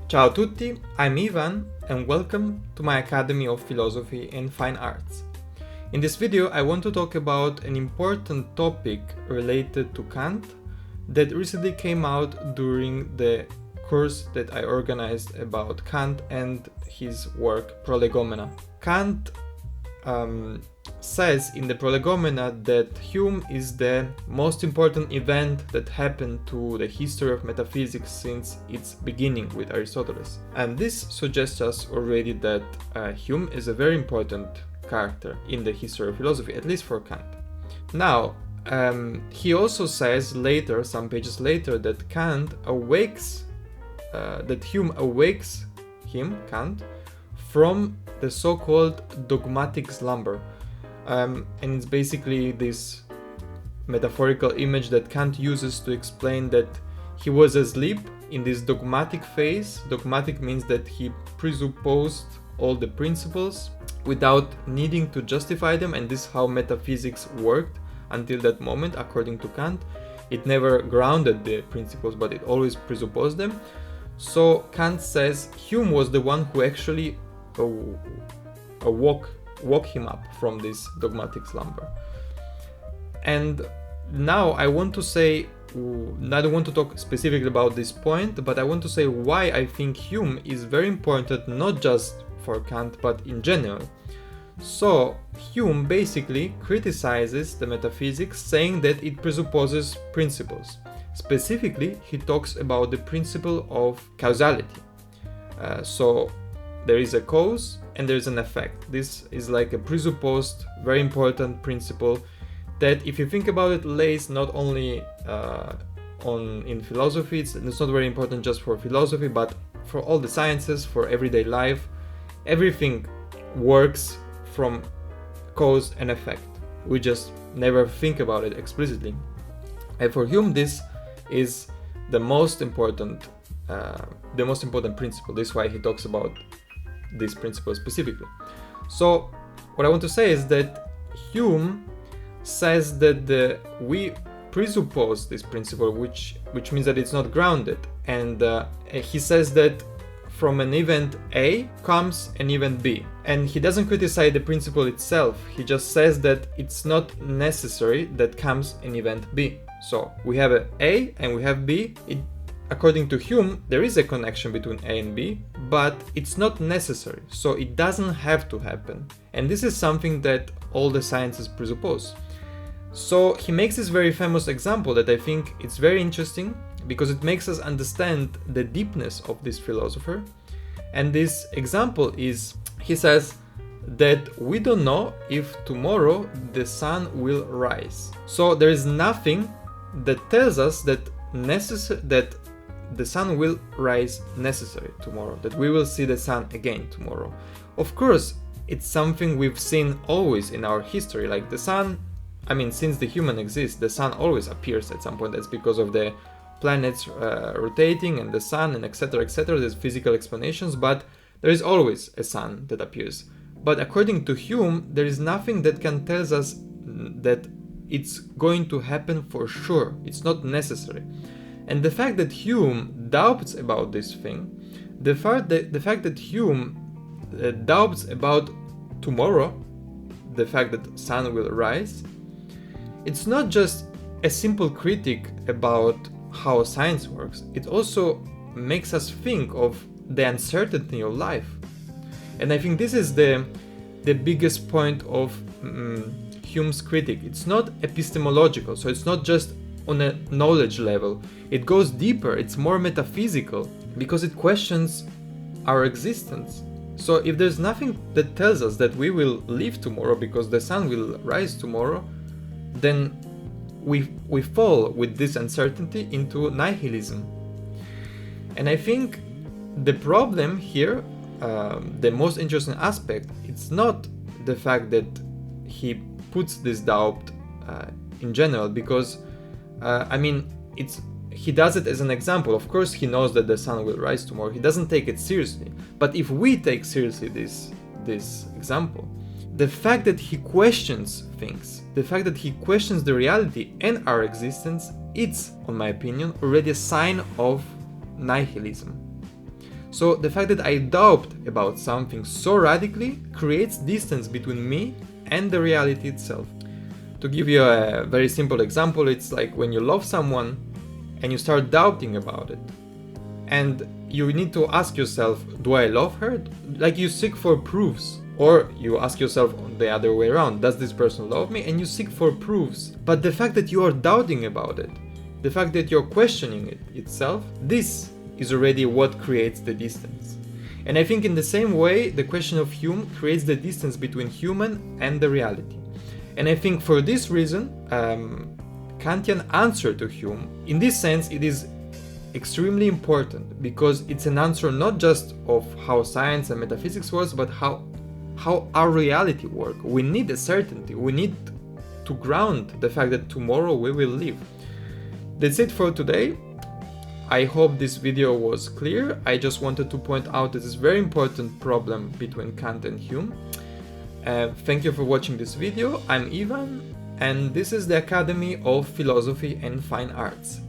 Ciao a tutti, I'm Ivan and welcome to my Academy of Philosophy and Fine Arts. In this video I want to talk about an important topic related to Kant that recently came out during the course that I organized about Kant and his work Prolegomena. Kant says in the Prolegomena that Hume is the most important event that happened to the history of metaphysics since its beginning with Aristotle. And this suggests us already that Hume is a very important character in the history of philosophy, at least for Kant. Now, he also says later, some pages later, that Hume awakes Kant, from the so-called dogmatic slumber. And it's basically this metaphorical image that Kant uses to explain that he was asleep in this dogmatic phase. Dogmatic means that he presupposed all the principles without needing to justify them, and this is how metaphysics worked until that moment, according to Kant. It never grounded the principles, but it always presupposed them. So Kant says Hume was the one who actually woke him up from this dogmatic slumber. And now I want to say, I don't want to talk specifically about this point, but I want to say why I think Hume is very important, not just for Kant, but in general. So Hume basically criticizes the metaphysics, saying that it presupposes principles. Specifically, he talks about the principle of causality. So there is a cause and there is an effect. This is like a presupposed, very important principle that, if you think about it, lays not only in philosophy. It's not very important just for philosophy, but for all the sciences, for everyday life. Everything works from cause and effect. We just never think about it explicitly. And for Hume, this is the most important principle. This is why he talks about this principle specifically. So what I want to say is that Hume says that we presuppose this principle, which means that it's not grounded, and he says that from an event A comes an event B, and he doesn't criticize the principle itself. He just says that it's not necessary that comes an event B. So we have a A and we have B. According to Hume, there is a connection between A and B, but it's not necessary, so it doesn't have to happen. And this is something that all the sciences presuppose. So he makes this very famous example that I think it's very interesting because it makes us understand the deepness of this philosopher. And this example is, he says that we don't know if tomorrow the sun will rise. So there is nothing that tells us that the sun will rise necessary tomorrow, that we will see the sun again tomorrow. Of course, it's something we've seen always in our history, like the sun, since the human exists, the sun always appears at some point. That's because of the planets rotating and the sun and etc. There's physical explanations, but there is always a sun that appears. But according to Hume, there is nothing that can tell us that it's going to happen for sure. It's not necessary. And the fact that Hume doubts about this thing, the fact that Hume doubts about tomorrow, the fact that sun will rise, it's not just a simple critique about how science works. It also makes us think of the uncertainty of life. And I think this is the biggest point of Hume's critique. It's not epistemological, so it's not just on a knowledge level. It goes deeper, it's more metaphysical, because it questions our existence. So if there's nothing that tells us that we will live tomorrow because the sun will rise tomorrow, then we fall with this uncertainty into nihilism. And I think the problem here, the most interesting aspect, it's not the fact that he puts this doubt in general, because he does it as an example. Of course he knows that the sun will rise tomorrow. He doesn't take it seriously. But if we take seriously this example, the fact that he questions things, the fact that he questions the reality and our existence, it's, in my opinion, already a sign of nihilism. So the fact that I doubt about something so radically creates distance between me and the reality itself. To give you a very simple example, it's like when you love someone and you start doubting about it. And you need to ask yourself, do I love her? Like you seek for proofs. Or you ask yourself the other way around, does this person love me? And you seek for proofs. But the fact that you are doubting about it, the fact that you're questioning it itself, this is already what creates the distance. And I think in the same way, the question of Hume creates the distance between human and the reality. And I think for this reason, Kantian answer to Hume, in this sense, it is extremely important, because it's an answer not just of how science and metaphysics works, but how our reality works. We need a certainty. We need to ground the fact that tomorrow we will live. That's it for today. I hope this video was clear. I just wanted to point out this very important problem between Kant and Hume. Thank you for watching this video. I'm Ivan, and this is the Academy of Philosophy and Fine Arts.